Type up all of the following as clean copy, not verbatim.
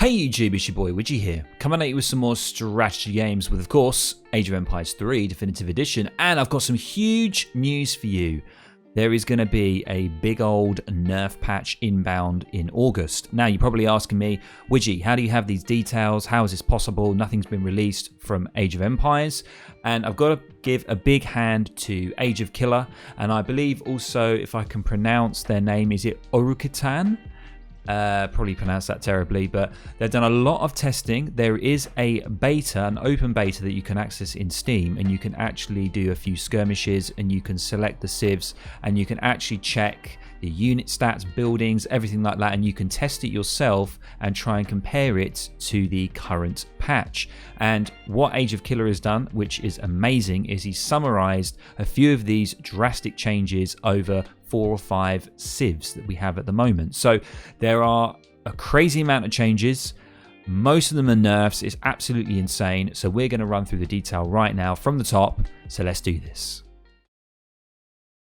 Hey YouTube, it's your boy Widgie here, coming at you with some more strategy games with, of course, Age of Empires 3 Definitive Edition, and I've got some huge news for you. There is going to be a big old nerf patch inbound in August. Now, you're probably asking me, Widgie, how do you have these details? How is this possible? Nothing's been released from Age of Empires. And I've got to give a big hand to ageofkiller, and I believe also, if I can pronounce their name, is it Orukitan? Probably pronounced that terribly, but they've done a lot of testing. There is a beta, an open beta that you can access in Steam, and you can actually do a few skirmishes, and you can select the civs, and you can actually check the unit stats, buildings, everything like that, and you can test it yourself and try and compare it to the current patch. And what ageofkiller has done, which is amazing, is he summarized a few of these drastic changes over 4 or 5 civs that we have at the moment. So there are a crazy amount of changes. Most of them are nerfs. It's absolutely insane. So we're going to run through the detail right now from the top. So let's do this.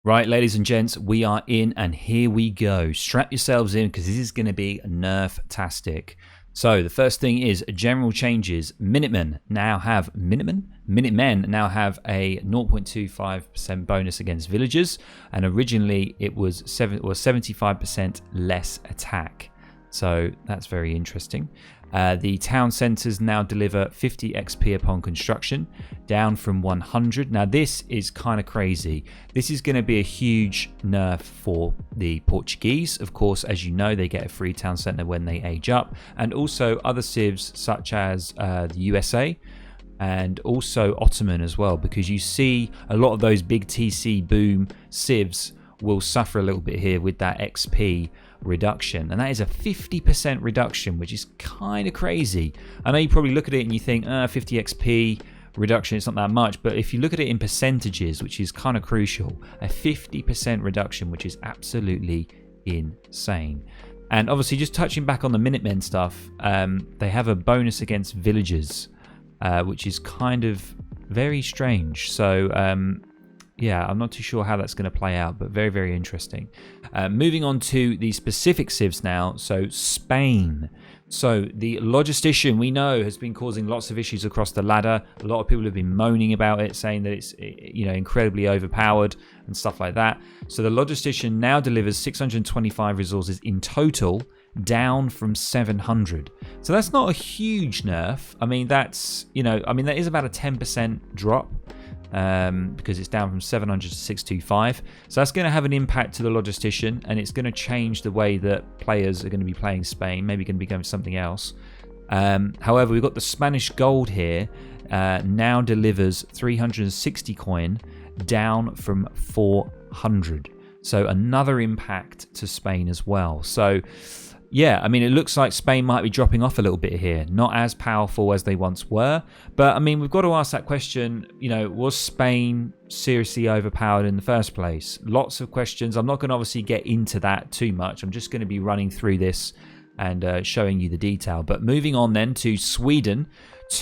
Right, ladies and gents, we are in, and here we go. Strap yourselves in, because this is going to be nerf-tastic. So the first thing is general changes. Minutemen now have Minutemen now have a 0.25% bonus against villagers, and originally it was 75% less attack. So that's very interesting. The town centres now deliver 50 XP upon construction, down from 100. Now this is kind of crazy. This is going to be a huge nerf for the Portuguese. Of course, as you know, they get a free town centre when they age up, and also other civs such as the USA and also Ottoman as well, because you see a lot of those big TC boom civs will suffer a little bit here with that XP reduction, and that is a 50% reduction, which is kind of crazy. I know you probably look at it and you think 50 XP reduction, it's not that much, but if you look at it in percentages, which is kind of crucial, a 50% reduction, which is absolutely insane. And obviously, just touching back on the Minutemen stuff, they have a bonus against villagers, which is kind of very strange. So yeah, I'm not too sure how that's going to play out, but very, very interesting. Moving on to the specific civs now. So Spain. So the logistician, we know, has been causing lots of issues across the ladder. A lot of people have been moaning about it, saying that it's, you know, incredibly overpowered and stuff like that. So the logistician now delivers 625 resources in total, down from 700. So that's not a huge nerf. I mean, that's, you know, I mean, that is about a 10% drop. Because it's down from 700 to 625. So that's going to have an impact to the logistician, and it's going to change the way that players are going to be playing Spain, maybe going to be going for something else. However, we've got the Spanish gold here, now delivers 360 coin, down from 400. So another impact to Spain as well. So yeah, I mean, it looks like Spain might be dropping off a little bit here. Not as powerful as they once were. But, I mean, we've got to ask that question, you know, was Spain seriously overpowered in the first place? Lots of questions. I'm not going to obviously get into that too much. I'm just going to be running through this and showing you the detail. But moving on then to Sweden.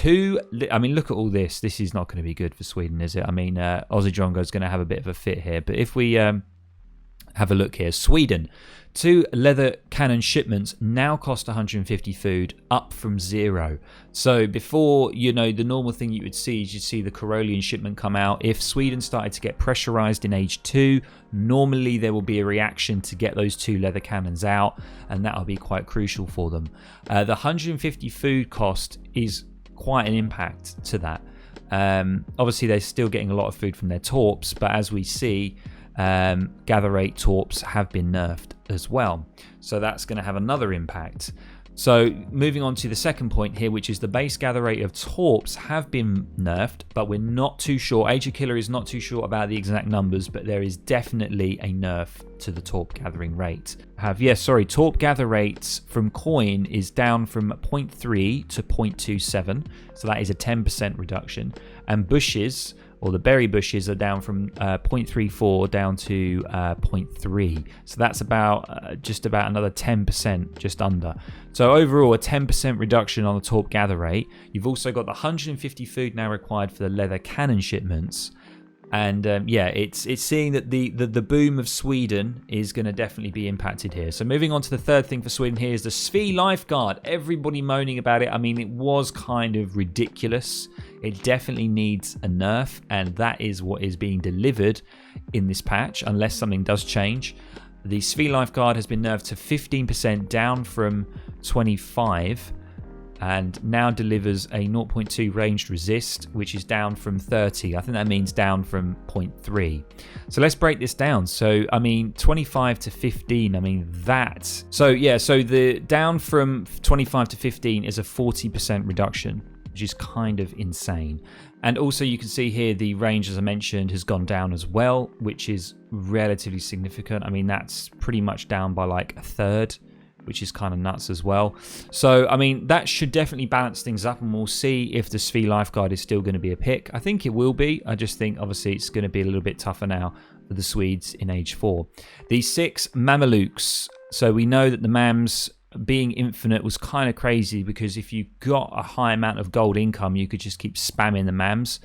I mean, look at all this. This is not going to be good for Sweden, is it? I mean, Aussie Drongo is going to have a bit of a fit here. But if we have a look here, Sweden. 2 leather cannon shipments now cost 150 food, up from 0. So before, you know, the normal thing you would see is you'd see the Carolian shipment come out. If Sweden started to get pressurized in Age 2, normally there will be a reaction to get those 2 leather cannons out, and that'll be quite crucial for them. The 150 food cost is quite an impact to that. Obviously, they're still getting a lot of food from their torps, but as we see, gather rate torps have been nerfed as well, so that's going to have another impact. So moving on to the second point here, which is the base gather rate of torps have been nerfed, but we're not too sure. ageofkiller is not too sure about the exact numbers, but there is definitely a nerf to the torp gathering rate. Torp gather rates from coin is down from 0.3 to 0.27, so that is a 10% reduction, and bushes, or the berry bushes, are down from 0.34 down to 0.3. So that's about just about another 10%, just under. So overall, a 10% reduction on the torp gather rate. You've also got the 150 food now required for the leather cannon shipments. And yeah, it's seeing that the boom of Sweden is going to definitely be impacted here. So moving on to the third thing for Sweden here is the Svi Lifeguard. Everybody moaning about it. I mean, it was kind of ridiculous. It definitely needs a nerf, and that is what is being delivered in this patch, unless something does change. The Svi Lifeguard has been nerfed to 15%, down from 25%. And now delivers a 0.2 ranged resist, which is down from 30. I think that means down from 0.3. So let's break this down. So, I mean, 25 to 15, I mean, that. So, yeah, so the down from 25 to 15 is a 40% reduction, which is kind of insane. And also you can see here the range, as I mentioned, has gone down as well, which is relatively significant. I mean, that's pretty much down by like a third, which is kind of nuts as well. So, I mean, that should definitely balance things up, and we'll see if the Svi Lifeguard is still going to be a pick. I think it will be. I just think, obviously, it's going to be a little bit tougher now for the Swedes in Age 4. The 6 Mamelukes. So, we know that the Mams being infinite was kind of crazy, because if you got a high amount of gold income, you could just keep spamming the Mams.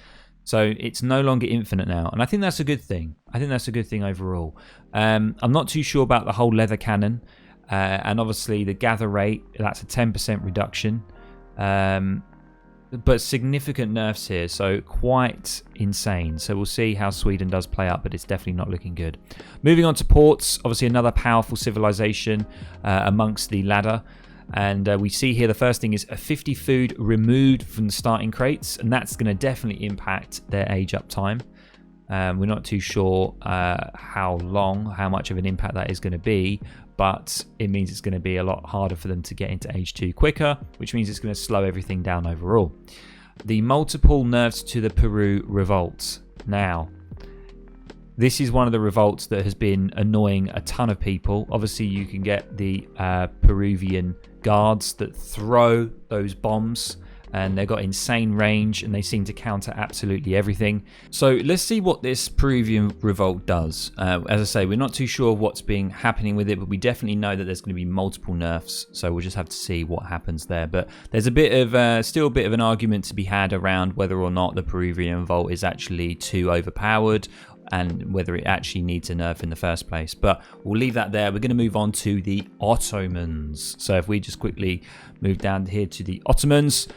So it's no longer infinite now, and I think that's a good thing. I think that's a good thing overall. I'm not too sure about the whole leather cannon. And obviously the gather rate, that's a 10% reduction, but significant nerfs here, so quite insane. So we'll see how Sweden does play up, but it's definitely not looking good. Moving on to ports, obviously another powerful civilization amongst the ladder. And we see here the first thing is a 50 food removed from the starting crates, and that's going to definitely impact their age up time. We're not too sure how much of an impact that is going to be, but it means it's going to be a lot harder for them to get into Age 2 quicker, which means it's going to slow everything down overall. The multiple nerfs to the Peru revolts. Now, this is one of the revolts that has been annoying a ton of people. Obviously, you can get the Peruvian guards that throw those bombs, and they've got insane range, and they seem to counter absolutely everything. So let's see what this Peruvian revolt does. As I say, we're not too sure what's happening with it, but we definitely know that there's going to be multiple nerfs. So we'll just have to see what happens there. But there's a bit of still a bit of an argument to be had around whether or not the Peruvian revolt is actually too overpowered, and whether it actually needs a nerf in the first place. But we'll leave that there. We're going to move on to the Ottomans. So if we just quickly move down here to the Ottomans.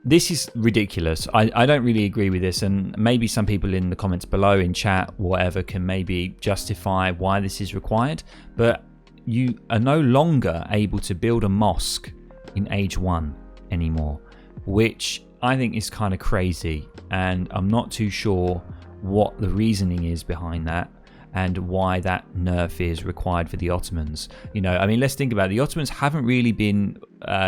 This is ridiculous. I don't really agree with this, and maybe some people in the comments below, in chat, whatever, can maybe justify why this is required. But you are no longer able to build a mosque in Age 1 anymore, which I think is kind of crazy, and I'm not too sure what the reasoning is behind that, and why that nerf is required for the Ottomans. You know, I mean, let's think about it. The Ottomans haven't really been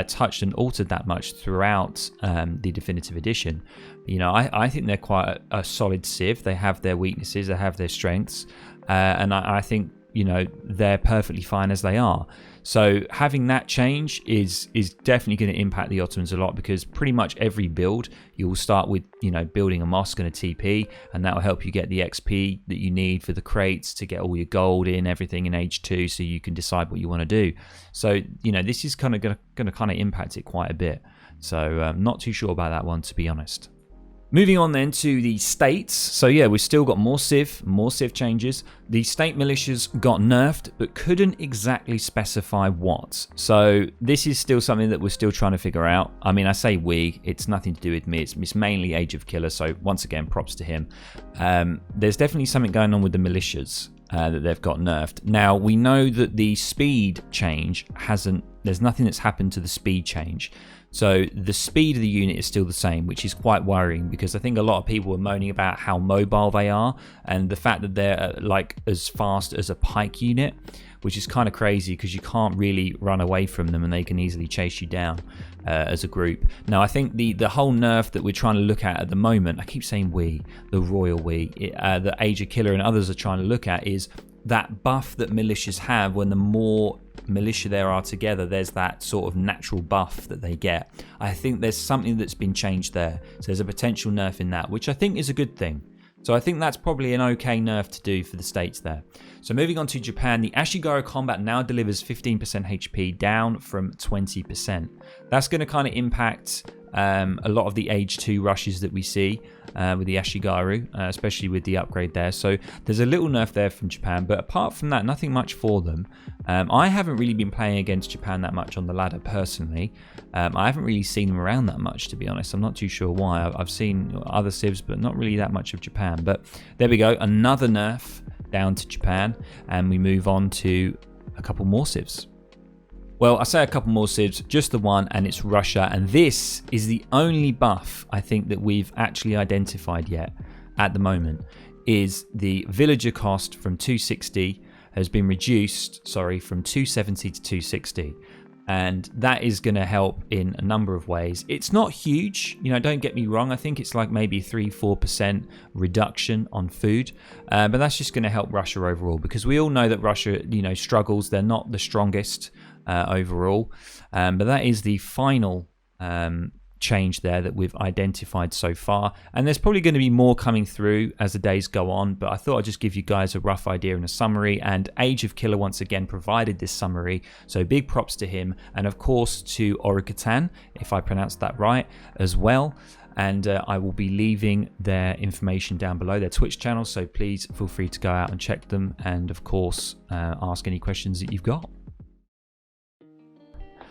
touched and altered that much throughout the definitive edition. You know, I think they're quite a solid civ. They have their weaknesses, they have their strengths, and I think, you know, they're perfectly fine as they are. So having that change is definitely going to impact the Ottomans a lot, because pretty much every build you'll start with, you know, building a mosque and a TP, and that will help you get the XP that you need for the crates to get all your gold in everything in Age 2, so you can decide what you want to do. So, you know, this is kind of going to kind of impact it quite a bit. So not too sure about that one, to be honest. Moving on then to the states. So yeah, we've still got more civ changes. The state militias got nerfed, but couldn't exactly specify what. So this is still something that we're still trying to figure out. I mean, I say we, it's nothing to do with me. It's mainly ageofkiller, so once again, props to him. There's definitely something going on with the militias that they've got nerfed. Now, we know that the speed change there's nothing that's happened to the speed change. So the speed of the unit is still the same, which is quite worrying, because I think a lot of people are moaning about how mobile they are, and the fact that they're like as fast as a pike unit, which is kind of crazy, because you can't really run away from them and they can easily chase you down as a group. Now, I think the whole nerf that we're trying to look at the moment, I keep saying we, the royal we, the ageofkiller and others are trying to look at, is that buff that militias have. When the more militia there are together, there's that sort of natural buff that they get. I think there's something that's been changed there, so there's a potential nerf in that, which I think is a good thing. So I think that's probably an okay nerf to do for the states there. So moving on to Japan, the Ashigoro combat now delivers 15% HP, down from 20%. That's going to kind of impact a lot of the Age 2 rushes that we see with the Ashigaru, especially with the upgrade there. So there's a little nerf there from Japan, but apart from that, nothing much for them. I haven't really been playing against Japan that much on the ladder personally. I haven't really seen them around that much, to be honest. I'm not too sure why. I've seen other civs, but not really that much of Japan. But there we go, another nerf down to Japan, and we move on to a couple more civs. Well, I say a couple more civs, just the one, and it's Russia. And this is the only buff I think that we've actually identified yet at the moment, is the villager cost from 260 has been reduced, from 270 to 260. And that is going to help in a number of ways. It's not huge, don't get me wrong. I think it's like maybe 3-4% reduction on food, but that's just going to help Russia overall, because we all know that Russia, struggles. They're not the strongest overall, but that is the final change there that we've identified so far, and there's probably going to be more coming through as the days go on, but I thought I'd just give you guys a rough idea and a summary, and Ageofkiller once again provided this summary, so big props to him, and of course to Orukitan, if I pronounced that right as well. And I will be leaving their information down below, their Twitch channel, so please feel free to go out and check them, and of course ask any questions that you've got.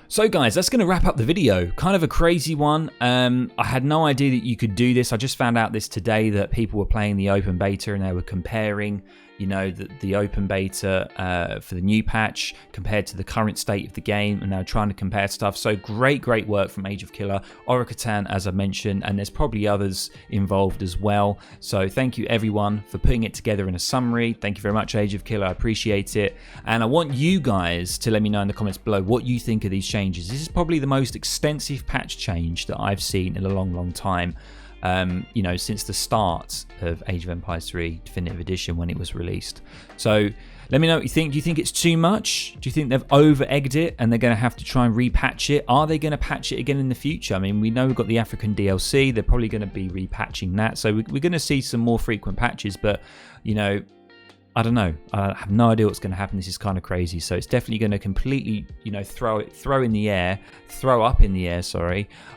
So guys, that's going to wrap up the video. Kind of a crazy one. I had no idea that you could do this. I just found out this today, that people were playing the open beta and they were comparing, the open beta for the new patch compared to the current state of the game, and they're trying to compare stuff. So great work from Ageofkiller, Orukitan, as I mentioned, and there's probably others involved as well. So thank you everyone for putting it together in a summary. Thank you very much, Ageofkiller. I appreciate it. And I want you guys to let me know in the comments below what you think of these changes. This is probably the most extensive patch change that I've seen in a long time. Since the start of Age of Empires 3 Definitive Edition when it was released. So let me know what you think. Do you think it's too much? Do you think they've over-egged it and they're going to have to try and repatch it? Are they going to patch it again in the future? I mean, we know we've got the African DLC. They're probably going to be repatching that. So we're going to see some more frequent patches, but, I don't know. I have no idea what's going to happen. This is kind of crazy. So it's definitely going to completely, throw up in the air,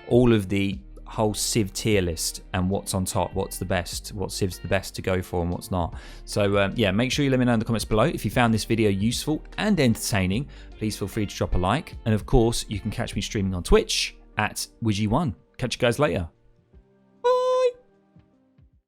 all of the whole civ tier list and what's on top, what's the best, what civ's the best to go for and what's not. So yeah, make sure you let me know in the comments below. If you found this video useful and entertaining, please feel free to drop a like, and of course you can catch me streaming on Twitch at Wiggy1. Catch you guys later.